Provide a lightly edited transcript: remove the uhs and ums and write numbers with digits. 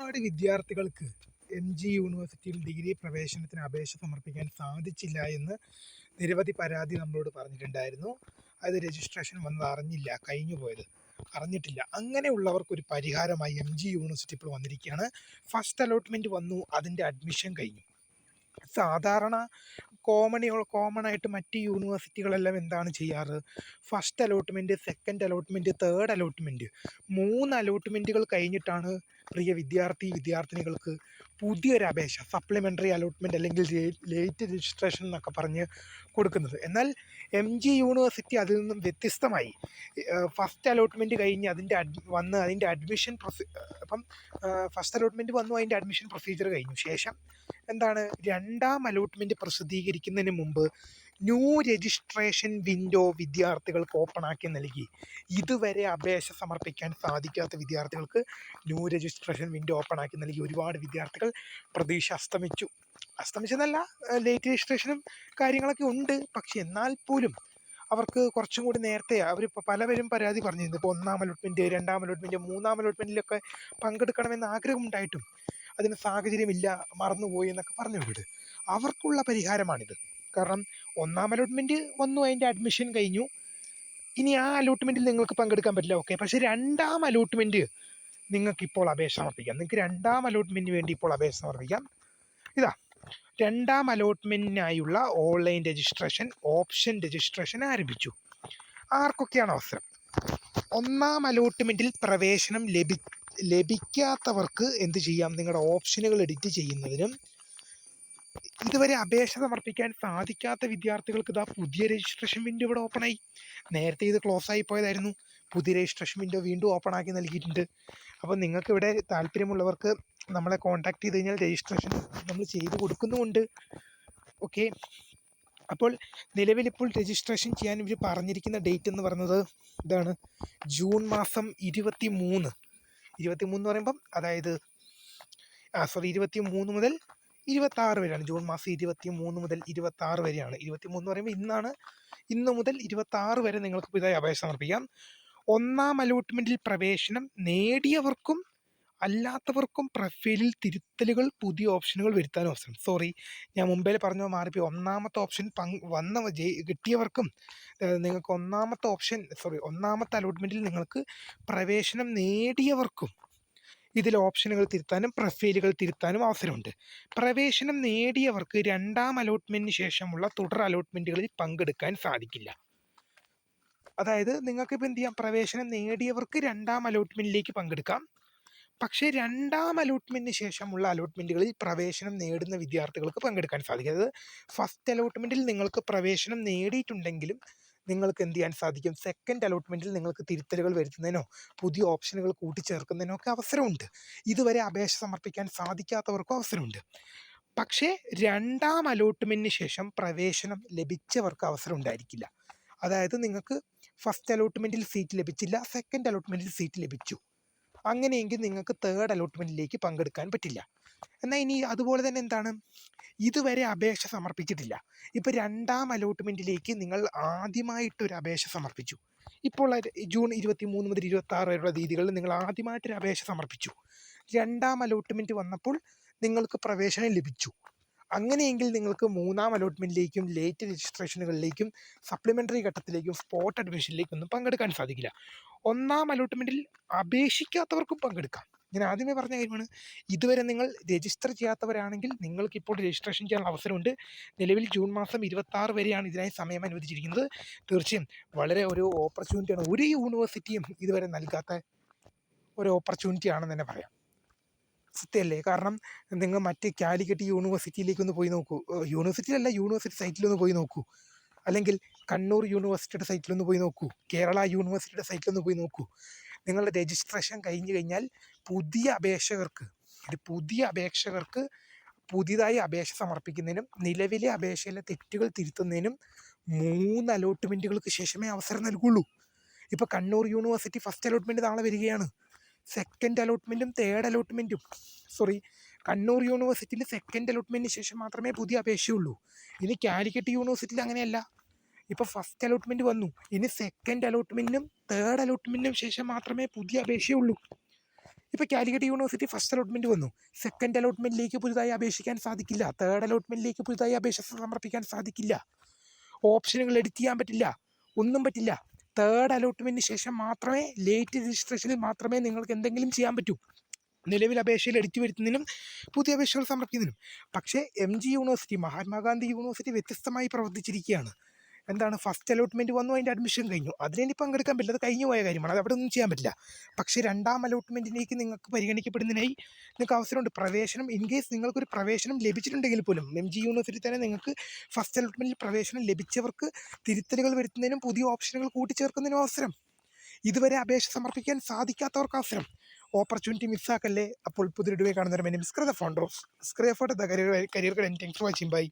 ഒരുപാട് വിദ്യാർത്ഥികൾക്ക് യൂണിവേഴ്സിറ്റിയിൽ ഡിഗ്രി പ്രവേശനത്തിന് അപേക്ഷ സമർപ്പിക്കാൻ സാധിച്ചില്ല എന്ന് നിരവധി പരാതി നമ്മളോട് പറഞ്ഞിട്ടുണ്ടായിരുന്നു. അത് രജിസ്ട്രേഷൻ വന്നത് അറിഞ്ഞില്ല, കഴിഞ്ഞു പോയത് അറിഞ്ഞിട്ടില്ല. അങ്ങനെയുള്ളവർക്ക് ഒരു പരിഹാരമായി യൂണിവേഴ്സിറ്റി ഇപ്പോൾ വന്നിരിക്കുകയാണ്. ഫസ്റ്റ് അലോട്ട്മെൻറ്റ് വന്നു, അതിൻ്റെ അഡ്മിഷൻ കഴിഞ്ഞു. സാധാരണ കോമൺ ആയിട്ട് മറ്റ് യൂണിവേഴ്സിറ്റികളെല്ലാം എന്താണ് ചെയ്യാറ്? First allotment, second allotment, third allotment, 3 അലോട്ട്മെൻറ്റുകൾ കഴിഞ്ഞിട്ടാണ് പ്രിയ വിദ്യാർത്ഥിനികൾക്ക് പുതിയൊരു അപേക്ഷ, സപ്ലിമെൻ്ററി അലോട്ട്മെൻറ്റ് അല്ലെങ്കിൽ ലേറ്റ് രജിസ്ട്രേഷൻ എന്നൊക്കെ പറഞ്ഞ് കൊടുക്കുന്നത്. എന്നാൽ യൂണിവേഴ്സിറ്റി അതിൽ നിന്നും വ്യത്യസ്തമായി ഫസ്റ്റ് അലോട്ട്മെൻറ്റ് കഴിഞ്ഞ് അതിൻ്റെ അഡ്മിഷൻ ഫസ്റ്റ് അലോട്ട്മെൻറ്റ് വന്നു, അതിൻ്റെ അഡ്മിഷൻ പ്രൊസീജിയർ കഴിഞ്ഞു. ശേഷം എന്താണ്, രണ്ടാം അലോട്ട്മെൻറ്റ് പ്രസിദ്ധീകരിക്കുന്നതിന് മുമ്പ് ന്യൂ രജിസ്ട്രേഷൻ വിൻഡോ വിദ്യാർത്ഥികൾക്ക് ഓപ്പൺ ആക്കി നൽകി. ഇതുവരെ അപേക്ഷ സമർപ്പിക്കാൻ സാധിക്കാത്ത വിദ്യാർത്ഥികൾക്ക് ന്യൂ രജിസ്ട്രേഷൻ വിൻഡോ ഓപ്പൺ ആക്കി നൽകി. ഒരുപാട് വിദ്യാർത്ഥികൾ പ്രതീക്ഷ അസ്തമിച്ചെന്നല്ല, ലേറ്റ് രജിസ്ട്രേഷനും കാര്യങ്ങളൊക്കെ ഉണ്ട്. പക്ഷെ എന്നാൽ പോലും അവർക്ക് കുറച്ചും കൂടി നേരത്തെ പലവരും പരാതി പറഞ്ഞിരുന്നു. ഇപ്പോൾ 1-ാം അലോട്ട്മെൻറ്റ്, 2-ാം അലോട്ട്മെൻറ്റ്, 3-ാം അലോട്ട്മെൻറ്റിലൊക്കെ പങ്കെടുക്കണമെന്ന് ആഗ്രഹമുണ്ടായിട്ടും അതിന് സാഹചര്യമില്ല, മറന്നുപോയി എന്നൊക്കെ പറഞ്ഞവരോട് അവർക്കുള്ള പരിഹാരമാണിത്. കാരണം 1-ാം അലോട്ട്മെൻറ്റ് വന്നു, അതിൻ്റെ അഡ്മിഷൻ കഴിഞ്ഞു. ഇനി ആ അലോട്ട്മെൻറ്റിൽ നിങ്ങൾക്ക് പങ്കെടുക്കാൻ പറ്റില്ല, ഓക്കെ. പക്ഷേ 2-ാം അലോട്ട്മെൻറ്റ് നിങ്ങൾക്ക് ഇപ്പോൾ അപേക്ഷ സമർപ്പിക്കാം. നിങ്ങൾക്ക് 2-ാം അലോട്ട്മെൻറ്റിന് വേണ്ടി ഇപ്പോൾ അപേക്ഷ സമർപ്പിക്കാം. ഇതാ 2-ാം അലോട്ട്മെൻറ്റിനായുള്ള ഓൺലൈൻ രജിസ്ട്രേഷൻ, ഓപ്ഷൻ രജിസ്ട്രേഷൻ ആരംഭിച്ചു. ആർക്കൊക്കെയാണ് അവസരം? 1-ാം അലോട്ട്മെൻറ്റിൽ പ്രവേശനം ലഭിക്കാത്തവർക്ക് എന്ത് ചെയ്യാം? നിങ്ങളുടെ ഓപ്ഷനുകൾ എഡിറ്റ് ചെയ്യുന്നതിനും ഇതുവരെ അപേക്ഷ സമർപ്പിക്കാൻ സാധിക്കാത്ത വിദ്യാർത്ഥികൾക്ക് ഇതാ പുതിയ രജിസ്ട്രേഷൻ വിൻഡോ ഇവിടെ ഓപ്പണായി. നേരത്തെ ഇത് ക്ലോസ് ആയി പോയതായിരുന്നു. പുതിയ രജിസ്ട്രേഷൻ വിൻഡോ വീണ്ടും ഓപ്പൺ ആക്കി നൽകിയിട്ടുണ്ട്. അപ്പോൾ നിങ്ങൾക്ക് ഇവിടെ താല്പര്യമുള്ളവർക്ക് നമ്മളെ കോൺടാക്ട് ചെയ്ത് കഴിഞ്ഞാൽ രജിസ്ട്രേഷൻ നമ്മൾ ചെയ്ത് കൊടുക്കുന്നുമുണ്ട്, ഓക്കെ. അപ്പോൾ നിലവിലിപ്പോൾ രജിസ്ട്രേഷൻ ചെയ്യാൻ ഇവർ പറഞ്ഞിരിക്കുന്ന ഡേറ്റ് എന്ന് പറയുന്നത് ഇതാണ്, ജൂൺ മാസം 23 എന്ന് പറയുമ്പം അതായത് 23 മുതൽ 26 വരെയാണ്. ജൂൺ മാസം 23 മുതൽ 26 വരെയാണ്. 23 എന്ന് പറയുമ്പോൾ ഇന്ന് മുതൽ 26 വരെ നിങ്ങൾക്ക് പുതിയതായി അപേക്ഷ സമർപ്പിക്കാം. 1-ാം അലോട്ട്മെൻറ്റിൽ പ്രവേശനം നേടിയവർക്കും അല്ലാത്തവർക്കും പ്രൊഫൈലിൽ തിരുത്തലുകൾ, പുതിയ ഓപ്ഷനുകൾ വരുത്താൻ അവസരം. ഞാൻ മുമ്പേ പറഞ്ഞ മാറിപ്പോയി. 1-ാമത്തെ ഓപ്ഷൻ കിട്ടിയവർക്കും നിങ്ങൾക്ക് 1-ാമത്തെ അലോട്ട്മെൻറ്റിൽ നിങ്ങൾക്ക് പ്രവേശനം നേടിയവർക്കും ഇതിൽ ഓപ്ഷനുകൾ തിരുത്താനും പ്രൊഫൈലുകൾ തിരുത്താനും അവസരമുണ്ട്. പ്രവേശനം നേടിയവർക്ക് 2-ാം അലോട്ട്മെൻറ്റിന് ശേഷമുള്ള തുടർ അലോട്ട്മെൻറ്റുകളിൽ പങ്കെടുക്കാൻ സാധിക്കില്ല. അതായത് നിങ്ങൾക്കിപ്പോൾ എന്ത് ചെയ്യാം? പ്രവേശനം നേടിയവർക്ക് 2-ാം അലോട്ട്മെൻറ്റിലേക്ക് പങ്കെടുക്കാം. പക്ഷേ 2-ാം അലോട്ട്മെൻറ്റിന് ശേഷമുള്ള അലോട്ട്മെൻറ്റുകളിൽ പ്രവേശനം നേടുന്ന വിദ്യാർത്ഥികൾക്ക് പങ്കെടുക്കാൻ സാധിക്കും. അതായത് ഫസ്റ്റ് അലോട്ട്മെൻറ്റിൽ നിങ്ങൾക്ക് പ്രവേശനം നേടിയിട്ടുണ്ടെങ്കിലും നിങ്ങൾക്ക് എന്ത് ചെയ്യാൻ സാധിക്കും? സെക്കൻഡ് അലോട്ട്മെൻറ്റിൽ നിങ്ങൾക്ക് തിരുത്തലുകൾ വരുത്തുന്നതിനോ പുതിയ ഓപ്ഷനുകൾ കൂട്ടിച്ചേർക്കുന്നതിനോ ഒക്കെ അവസരമുണ്ട്. ഇതുവരെ അപേക്ഷ സമർപ്പിക്കാൻ സാധിക്കാത്തവർക്കും അവസരമുണ്ട്. പക്ഷേ 2-ാം അലോട്ട്മെൻറ്റിന് ശേഷം പ്രവേശനം ലഭിച്ചവർക്ക് അവസരം ഉണ്ടായിരിക്കില്ല. അതായത് നിങ്ങൾക്ക് ഫസ്റ്റ് അലോട്ട്മെൻറ്റിൽ സീറ്റ് ലഭിച്ചില്ല, സെക്കൻഡ് അലോട്ട്മെൻറ്റിൽ സീറ്റ് ലഭിച്ചു, അങ്ങനെയെങ്കിൽ നിങ്ങൾക്ക് തേർഡ് അലോട്ട്മെൻറ്റിലേക്ക് പങ്കെടുക്കാൻ പറ്റില്ല. എന്നാൽ ഇനി അതുപോലെ തന്നെ എന്താണ്, ഇതുവരെ അപേക്ഷ സമർപ്പിച്ചിട്ടില്ല. ഇപ്പോൾ 2-ാം അലോട്ട്മെൻറ്റിലേക്ക് നിങ്ങൾ ആദ്യമായിട്ടൊരു അപേക്ഷ സമർപ്പിച്ചു. ഇപ്പോൾ ജൂൺ 23 മുതൽ 26 വരെയുള്ള തീയതികളിൽ നിങ്ങൾ ആദ്യമായിട്ടൊരു അപേക്ഷ സമർപ്പിച്ചു. 2-ാം അലോട്ട്മെൻറ്റ് വന്നപ്പോൾ നിങ്ങൾക്ക് പ്രവേശനം ലഭിച്ചു. അങ്ങനെയെങ്കിൽ നിങ്ങൾക്ക് 3-ാം അലോട്ട്മെൻറ്റിലേക്കും ലേറ്റ് രജിസ്ട്രേഷനുകളിലേക്കും സപ്ലിമെൻ്ററി ഘട്ടത്തിലേക്കും സ്പോട്ട് അഡ്മിഷനിലേക്കും ഒന്നും പങ്കെടുക്കാൻ സാധിക്കില്ല. 1-ാം അലോട്ട്മെൻറ്റിൽ അപേക്ഷിക്കാത്തവർക്കും പങ്കെടുക്കാം. ഞാൻ ആദ്യമേ പറഞ്ഞ കാര്യമാണ്. ഇതുവരെ നിങ്ങൾ രജിസ്റ്റർ ചെയ്യാത്തവരാണെങ്കിൽ നിങ്ങൾക്കിപ്പോൾ രജിസ്ട്രേഷൻ ചെയ്യാനുള്ള അവസരമുണ്ട്. നിലവിൽ ജൂൺ മാസം 26 വരെയാണ് ഇതിനായി സമയം അനുവദിച്ചിരിക്കുന്നത്. തീർച്ചയായും വളരെ ഒരു ഓപ്പർച്യൂണിറ്റിയാണ്, ഒരു യൂണിവേഴ്സിറ്റിയും ഇതുവരെ നൽകാത്ത ഒരു ഓപ്പർച്യൂണിറ്റി ആണെന്ന് തന്നെ പറയാം. സത്യമല്ലേ? കാരണം നിങ്ങൾ മറ്റ് കാലിക്കറ്റ് യൂണിവേഴ്സിറ്റിയിലേക്കൊന്ന് പോയി നോക്കൂ, യൂണിവേഴ്സിറ്റി സൈറ്റിലൊന്ന് പോയി നോക്കൂ, അല്ലെങ്കിൽ കണ്ണൂർ യൂണിവേഴ്സിറ്റിയുടെ സൈറ്റിലൊന്ന് പോയി നോക്കൂ, കേരള യൂണിവേഴ്സിറ്റിയുടെ സൈറ്റിലൊന്ന് പോയി നോക്കൂ. നിങ്ങളുടെ രജിസ്ട്രേഷൻ കഴിഞ്ഞ് കഴിഞ്ഞാൽ പുതിയ അപേക്ഷകർക്ക് പുതിയതായി അപേക്ഷ സമർപ്പിക്കുന്നതിനും നിലവിലെ അപേക്ഷയിലെ തെറ്റുകൾ തിരുത്തുന്നതിനും 3 അലോട്ട്മെൻറ്റുകൾക്ക് ശേഷമേ അവസരം നൽകുള്ളൂ. ഇപ്പോൾ കണ്ണൂർ യൂണിവേഴ്സിറ്റി ഫസ്റ്റ് അലോട്ട്മെൻറ്റ് നാളെ വരികയാണ്. സെക്കൻഡ് അലോട്ട്മെൻറ്റും തേർഡ് അലോട്ട്മെൻറ്റും കണ്ണൂർ യൂണിവേഴ്സിറ്റിയിൽ സെക്കൻഡ് അലോട്ട്മെൻറ്റിന് ശേഷം മാത്രമേ പുതിയ അപേക്ഷയുള്ളൂ. ഇനി കാലിക്കറ്റ് യൂണിവേഴ്സിറ്റിയിൽ അങ്ങനെയല്ല. ഇപ്പോൾ ഫസ്റ്റ് അലോട്ട്മെൻറ്റ് വന്നു, ഇനി സെക്കൻഡ് അലോട്ട്മെൻറ്റിനും തേർഡ് അലോട്ട്മെൻറ്റിനും ശേഷം മാത്രമേ പുതിയ അപേക്ഷയുള്ളൂ. ഇപ്പോൾ കാലിക്കറ്റ് യൂണിവേഴ്സിറ്റി ഫസ്റ്റ് അലോട്ട്മെൻറ്റ് വന്നു, സെക്കൻഡ് അലോട്ട്മെൻറ്റിലേക്ക് പുതുതായി അപേക്ഷിക്കാൻ സാധിക്കില്ല, തേർഡ് അലോട്ട്മെൻറ്റിലേക്ക് പുതുതായി അപേക്ഷ സമർപ്പിക്കാൻ സാധിക്കില്ല, ഓപ്ഷനുകൾ എഡിറ്റ് ചെയ്യാൻ പറ്റില്ല, ഒന്നും പറ്റില്ല. തേർഡ് അലോട്ട്മെൻറ്റിന് ശേഷം മാത്രമേ, ലേറ്റ് രജിസ്ട്രേഷനിൽ മാത്രമേ നിങ്ങൾക്ക് എന്തെങ്കിലും ചെയ്യാൻ പറ്റൂ, നിലവിൽ അപേക്ഷയിൽ എഡിറ്റ് വരുത്തുന്നതിനും പുതിയ അപേക്ഷകൾ സമർപ്പിക്കുന്നതിനും. പക്ഷേ യൂണിവേഴ്സിറ്റി, മഹാത്മാഗാന്ധി യൂണിവേഴ്സിറ്റി വ്യത്യസ്തമായി പ്രവർത്തിച്ചിരിക്കുകയാണ്. എന്താണ്, ഫസ്റ്റ് അലോട്ട്മെൻറ്റ് വന്നു, അതിൻ്റെ അഡ്മിഷൻ കഴിഞ്ഞു, അതിനി പങ്കെടുക്കാൻ പറ്റില്ല, അത് കഴിഞ്ഞു പോയ കാര്യമാണ്, അത് അവിടെ ഒന്നും ചെയ്യാൻ പറ്റില്ല. പക്ഷേ രണ്ടാം അലോട്ട്മെൻറ്റിലേക്ക് നിങ്ങൾക്ക് പരിഗണിക്കപ്പെടുന്നതിനായി നിങ്ങൾക്ക് അവസരമുണ്ട്. പ്രവേശനം ഇൻ കേസ് നിങ്ങൾക്കൊരു പ്രവേശനം ലഭിച്ചിട്ടുണ്ടെങ്കിൽ പോലും യൂണിവേഴ്സിറ്റി തന്നെ നിങ്ങൾക്ക് ഫസ്റ്റ് അലോട്ട്മെൻറ്റിൽ പ്രവേശനം ലഭിച്ചവർക്ക് തിരുത്തലുകൾ വരുത്തുന്നതിനും പുതിയ ഓപ്ഷനുകൾ കൂട്ടിച്ചേർക്കുന്നതിനും അവസരം. ഇതുവരെ അപേക്ഷ സമർപ്പിക്കാൻ സാധിക്കാത്തവർക്ക് അവസരം. ഓപ്പർച്യൂണിറ്റി മിസ്സാക്കല്ലേ. അപ്പോൾ പുതിയൊരു വീഡിയോ കാണുന്നവരെ മിസ്ക്രിയ ഫോണ്ടോസ്, മിസ്ക്രിയ photo career guidance. Thanks for watching. By.